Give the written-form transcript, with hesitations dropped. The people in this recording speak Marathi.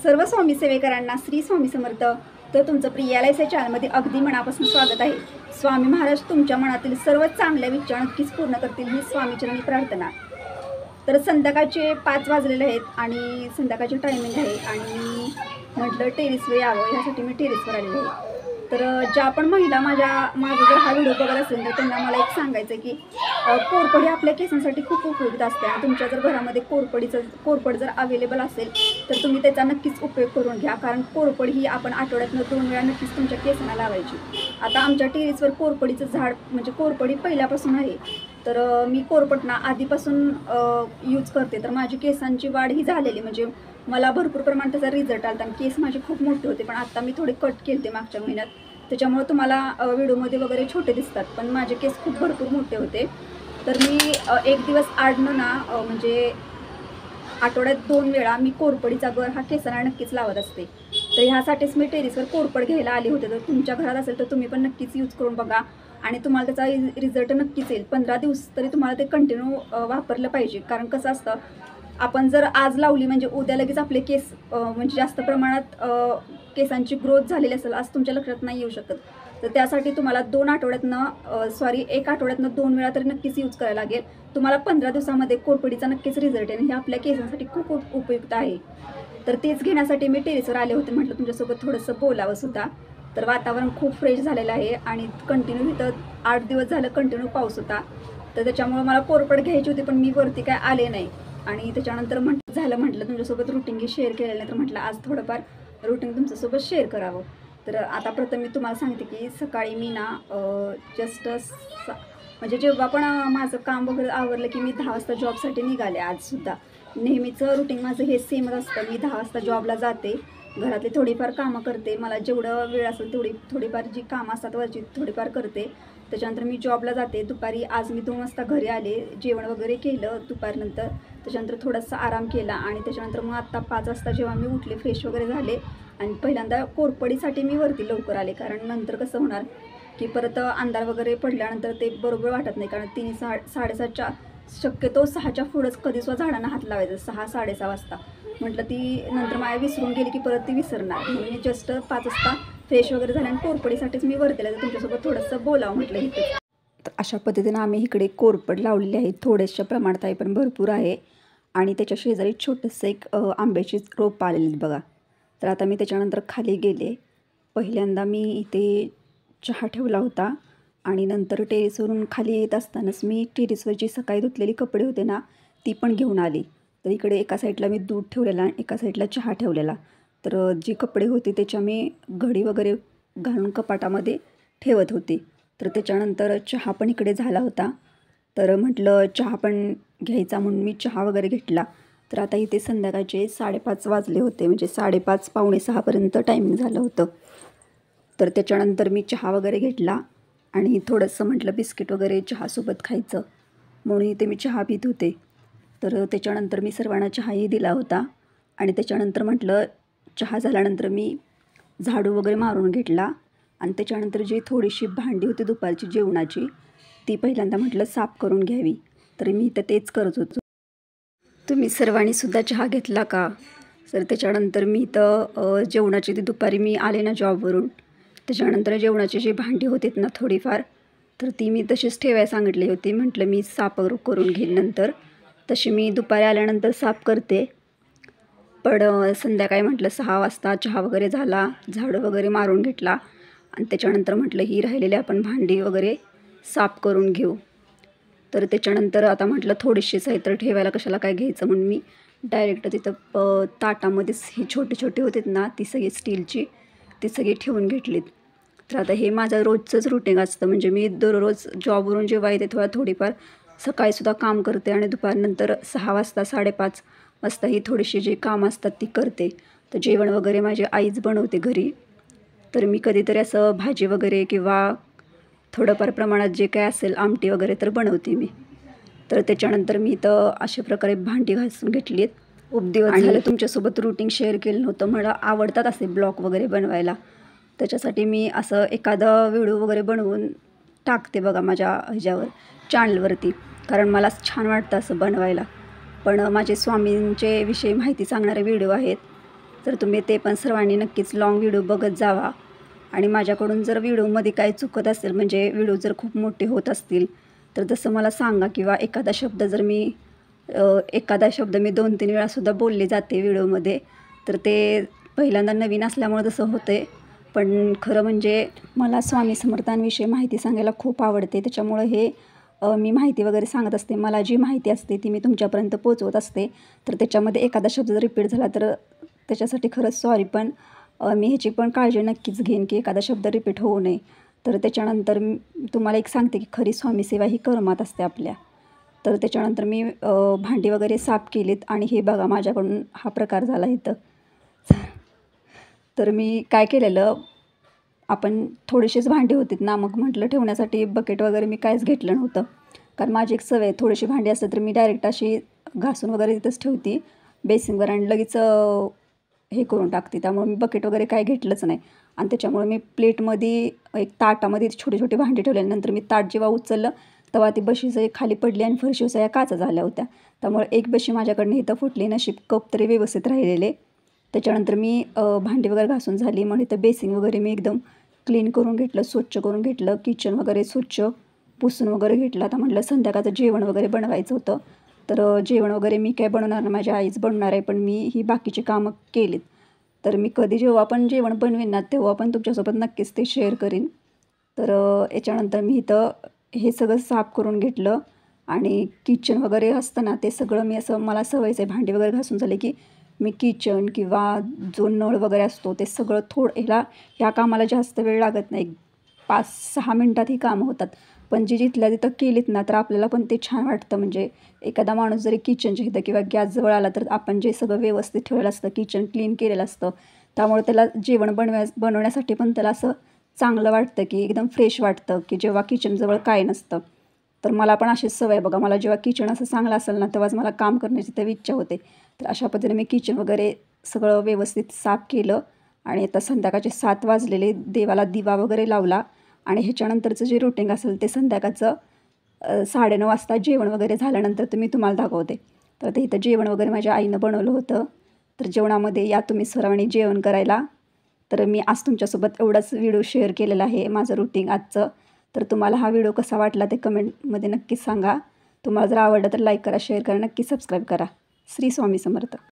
सर्व स्वामी सेवेकरांना श्री स्वामी समर्थ. तर तुमचं प्रिय LIC चॅनलमध्ये अगदी मनापासून स्वागत आहे. स्वामी महाराज तुमच्या मनातील सर्व चांगल्या विचार नक्कीच पूर्ण करतील ही स्वामीचरणी प्रार्थना. तर संध्याकाळचे 5 वाजलेले आहेत आणि संध्याकाळचे टायमिंग आहे आणि म्हटलं टेरेसवर यावं, यासाठी मी टेरेसवर आलेले आहे. तर ज्या पण महिला माझा जर हा व्हिडिओ बघत असेल तर त्यांना मला एक सांगायचं आहे की कोरपड ही आपल्या केसांसाठी खूप उपयुक्त असते आणि तुमच्या जर घरामध्ये कोरपड जर अवेलेबल असेल तर तुम्ही त्याचा नक्कीच उपयोग करून घ्या. कारण कोरपड ही आपण आठवड्यातनं 2 वेळा नक्कीच तुमच्या केसांना लावायची. आता आमच्या टेरेसवर कोरपडीचं झाड म्हणजे कोरपडी पहिल्यापासून आहे. तर मी कोरपड आधीपासून यूज करते. तर माझी केसांची वाढ ही झालेली म्हणजे मला भरपूर प्रमाणात त्याचा रिझल्ट आला आणि केस माझे खूप मोठे होते. पण आता मी थोडे कट केले मागच्या महिन्यात, त्याच्यामुळे तुम्हाला व्हिडिओमध्ये वगैरे छोटे दिसतात पण माझे केस खूप भरपूर मोठे होते. तर मी एक दिवस आडनं ना म्हणजे आठवड्यात 2 वेळा मी कोरपडीचा गर हा केसांना नक्कीच लावत असते. तर ह्यासाठीच मी टेरेसवर कोरपड घ्यायला आले होते. तर तुमच्या घरात असेल तर तुम्ही पण नक्कीच यूज करून बघा आणि तुम्हाला त्याचा रिझल्ट नक्कीच येईल. 15 दिवस तरी तुम्हाला ते कंटिन्यू वापरलं पाहिजे. कारण कसं असतं, आपण जर आज लावली म्हणजे उद्या लगेच आपले केस म्हणजे जास्त प्रमाणात केसांची ग्रोथ झालेली असेल असं तुमच्या लक्षात नाही येऊ शकत. तर त्यासाठी तुम्हाला 1 आठवड्यातनं 2 वेळा तरी नक्कीच यूज करायला लागेल. तुम्हाला 15 दिवसामध्ये कोरपडीचा नक्कीच रिझल्ट येईल. हे आपल्या केसांसाठी खूप उपयुक्त आहे. तर तेच घेण्यासाठी मी टेरेसवर आले होते. म्हटलं तुमच्यासोबत थोडंसं बोलावं सुद्धा. तर वातावरण खूप फ्रेश झालेलं आहे आणि कंटिन्यू इथं 8 दिवस झालं कंटिन्यू पाऊस होता. तर त्याच्यामुळे मला कोरपड घ्यायची होती पण मी वरती काय आले नाही. आणि त्याच्यानंतर म्हटलं तुमच्यासोबत रुटीन शेअर केलेलं नाही तर म्हटलं आज थोडंफार रुटीन तुमच्यासोबत शेअर करावं. तर आता प्रथम मी तुम्हाला सांगते की सकाळी मी ना जस्ट म्हणजे जेव्हा पण माझं काम वगैरे आवरलं की मी 10 वाजता जॉबसाठी निघाले. आजसुद्धा नेहमीचं रुटीन माझं हे सेमच असतं. मी 10 वाजता जॉबला जाते, घरातली थोडीफार कामं करते, मला जेवढं वेळ असेल थोडीफार जी कामं असतात वरची थोडीफार करते. त्याच्यानंतर मी जॉबला जाते. दुपारी आज मी 2 वाजता घरी आले, जेवण वगैरे केलं दुपारनंतर. त्याच्यानंतर थोडासा आराम केला आणि त्याच्यानंतर मग आत्ता 5 वाजता जेव्हा मी उठले फ्रेश वगैरे झाले आणि पहिल्यांदा कोरपडीसाठी मी वरती लवकर आले. कारण नंतर कसं होणार की परत अंधार वगैरे पडल्यानंतर ते बरोबर वाटत नाही. कारण 3-7:30च्या शक्यतो 6च्या पुढंच कधीसुद्धा झाडांना हात लावायचं. 6-6:30 वाजता म्हटलं ती नंतर माया विसरून गेली की परत ती विसरणार. म्हणून मी जस्ट 5 वाजता फ्रेश वगैरे झाले आणि कोरपडीसाठीच मी वरती आले. तर तुमच्यासोबत थोडंसं बोलावं म्हटलं इथे. तर अशा पद्धतीनं आम्ही इकडे कोरपड लावलेली आहे. थोड्याशा प्रमाणात आहे पण भरपूर आहे. आणि त्याच्या शेजारी छोटंसं एक आंब्याची रोप आलेली बघा. तर आता मी त्याच्यानंतर खाली गेले. पहिल्यांदा मी इथे चहा ठेवला होता आणि नंतर टेरेसवरून खाली येत असतानाच मी टेरेसवरची सकाळी धुतलेली कपडे होते ना ती पण घेऊन आली. तर इकडे एका साईडला मी दूध ठेवलेला आणि एका साईडला चहा ठेवलेला. तर जी कपडे होते त्याच्या मी घडी वगैरे घालून कपाटामध्ये ठेवत होते. तर त्याच्यानंतर चहा पण इकडे झाला होता. तर म्हटलं चहा पण घ्यायचा म्हणून मी चहा वगैरे घेतला. तर आता इथे संध्याकाळचे 5:30 वाजले होते म्हणजे 5:30 पावणे 6पर्यंत टायमिंग झालं होतं. तर त्याच्यानंतर मी चहा वगैरे घेतला आणि थोडंसं म्हटलं बिस्किट वगैरे चहासोबत खायचं म्हणून इथे मी चहा पित होते. तर त्याच्यानंतर मी सर्वांना चहाही दिला होता आणि त्याच्यानंतर म्हटलं चहा झाल्यानंतर मी झाडू वगैरे मारून घेतला आणि त्याच्यानंतर जी थोडीशी भांडी होती दुपारची जेवणाची ती पहिल्यांदा म्हटलं साफ करून घ्यावी. तर मी इथं तेच करत होतो. तुम्ही सर्वांनीसुद्धा चहा घेतला का? तर त्याच्यानंतर मी इथं जेवणाची ती दुपारी मी आले ना जॉबवरून त्याच्यानंतर जेवणाची जी भांडी होतीत ना थोडीफार तर ती मी तशीच ठेवायला सांगितली होती. म्हटलं मी साफ करून घेईन नंतर. तशी मी दुपारी आल्यानंतर साफ करते. पण संध्याकाळी म्हटलं 6 वाजता चहा वगैरे झाला, झाडू वगैरे मारून घेतला आणि त्याच्यानंतर म्हटलं ही राहिलेली आपण भांडी वगैरे साफ करून घेऊ. तर त्याच्यानंतर आता म्हटलं थोडीशीच आहे तर ठेवायला कशाला काय घ्यायचं म्हणून मी डायरेक्ट तिथं ताटामध्येच ही छोटी होतीत ना ती सगळी स्टीलची ती सगळी ठेवून घेतलीत. तर आता हे माझं रोजचंच रुटीन असतं. म्हणजे मी दररोज जॉबवरून जेव्हा येते थोडीफार सकाळीसुद्धा काम करते आणि दुपारनंतर 6 वाजता 5:30 वाजता ही थोडीशी जी कामं असतात ती करते. तर जेवण वगैरे माझी आईच बनवते घरी. तर मी कधीतरी असं भाजी वगैरे किंवा थोडंफार प्रमाणात जे काय असेल आमटी वगैरे तर बनवते मी. तर त्याच्यानंतर मी तर अशा प्रकारे भांडी घासून घेतली आहेत. खूप दिवस झाले तुमच्यासोबत रुटीन शेअर केलं नव्हतं. मला आवडतात असे ब्लॉग वगैरे बनवायला. त्याच्यासाठी मी असं एखादा व्हिडिओ वगैरे बनवून टाकते बघा माझ्या ह्याच्यावर चॅनलवरती. कारण मला छान वाटतं असं बनवायला. पण माझे स्वामींचे विषयी माहिती सांगणारे व्हिडिओ आहेत तर तुम्ही ते पण सर्वांनी नक्कीच लाँग व्हिडिओ बघत जावा. आणि माझ्याकडून जर व्हिडिओमध्ये काही चुकत असेल, म्हणजे व्हिडिओ जर खूप मोठे होत असतील, तर तसं मला सांगा. किंवा एखादा शब्द मी 2-3 वेळासुद्धा बोलले जाते व्हिडिओमध्ये, तर ते पहिल्यांदा नवीन असल्यामुळं तसं होतं आहे. पण खरं म्हणजे मला स्वामी समर्थांविषयी माहिती सांगायला खूप आवडते. त्याच्यामुळं मी माहिती वगैरे सांगत असते. मला जी माहिती असते ती मी तुमच्यापर्यंत पोचवत असते. तर त्याच्यामध्ये एखादा शब्द जर रिपीट झाला तर त्याच्यासाठी खरंच सॉरी. पण मी ह्याची पण काळजी नक्कीच घेईन की एखादा शब्द रिपीट होऊ नये. तर त्याच्यानंतर तुम्हाला एक सांगते की खरी स्वामी सेवा ही कर्मात असते आपल्या. तर त्याच्यानंतर मी भांडी वगैरे साफ केलीत आणि हे बघा माझ्याकडून हा प्रकार झाला इथं. तर मी काय केलेलं, आपण थोडीशीच भांडी होतीत ना, मग म्हटलं ठेवण्यासाठी बकेट वगैरे मी काहीच घेतलं नव्हतं. कारण माझी एक सवय आहे, थोडीशी भांडी असते तर मी डायरेक्ट अशी घासून वगैरे तिथंच ठेवते बेसिनवर आणि लगेच हे करून टाकते. त्यामुळे मी बकेट वगैरे काही घेतलंच नाही. आणि त्याच्यामुळे मी प्लेटमध्ये एक ताटामध्ये छोटी छोटी भांडी ठेवल्यानंतर मी ताट जेव्हा उचललं तेव्हा ती बशीचं खाली पडली आणि फरशी सगळ्या काचा झाल्या होत्या. त्यामुळे एक बशी माझ्याकडनं इथं फुटली. नशीब कप तरी व्यवस्थित राहिलेले. त्याच्यानंतर मी भांडी वगैरे घासून झाली. मग इथं बेसिन वगैरे मी एकदम क्लीन करून घेतलं, स्वच्छ करून घेतलं. किचन वगैरे स्वच्छ पुसून वगैरे घेतलं. आता म्हटलं संध्याकाळचं जेवण वगैरे बनवायचं होतं. तर जेवण वगैरे मी काय बनवणार नाही, माझी आईच बनवणार आहे. पण मी ही बाकीची कामं केलीत. तर मी जेव्हा पण जेवण बनवीन ना तेव्हा पण तुमच्यासोबत नक्कीच ते शेअर करीन. तर याच्यानंतर मी इथं हे सगळं साफ करून घेतलं आणि किचन वगैरे असतं ना ते सगळं मी असं, मला सवयच आहे भांडी वगैरे घासून झाले की मी किचन किंवा जो नळ वगैरे असतो ते सगळं ह्या कामाला जास्त वेळ लागत नाही. 5-6 मिनटात ही कामं होतात. पण जिथल्या तिथं केलीत ना तर आपल्याला पण ते छान वाटतं. म्हणजे एखादा माणूस जरी किचनच्या इथं किंवा गॅसजवळ आला तर आपण जे सगळं व्यवस्थित ठेवलेलं असतं, किचन क्लीन केलेलं असतं, त्यामुळे त्याला जेवण बनवण्यासाठी पण त्याला असं चांगलं वाटतं की एकदम फ्रेश वाटतं की जेव्हा किचनजवळ काय नसतं. तर मला पण अशीच सवय बघा, मला जेव्हा किचन असं चांगलं असेल ना तेव्हाच मला काम करण्याची तर इच्छा होते. तर अशा पद्धतीने मी किचन वगैरे सगळं व्यवस्थित साफ केलं आणि आता संध्याकाळचे 7 वाजलेले. देवाला दिवा वगैरे लावला आणि ह्याच्यानंतरचं जे रुटीन असेल ते संध्याकाळचं 9:30 वाजता जेवण वगैरे झाल्यानंतर मी तुम्हाला दाखवते. तर ते इथं जेवण वगैरे माझ्या आईनं बनवलं होतं. तर जेवणामध्ये या तुम्ही सर्वांनी जेवण करायला. तर मी आज तुमच्यासोबत एवढाच व्हिडिओ शेअर केलेला आहे माझं रुटीन आजचं. तर तुम्हाला हा व्हिडिओ कसा वाटला ते कमेंटमध्ये नक्कीच सांगा. तुम्हाला जर आवडलं तर लाईक करा, शेअर करा, नक्की सबस्क्राईब करा. श्री स्वामी समर्थ.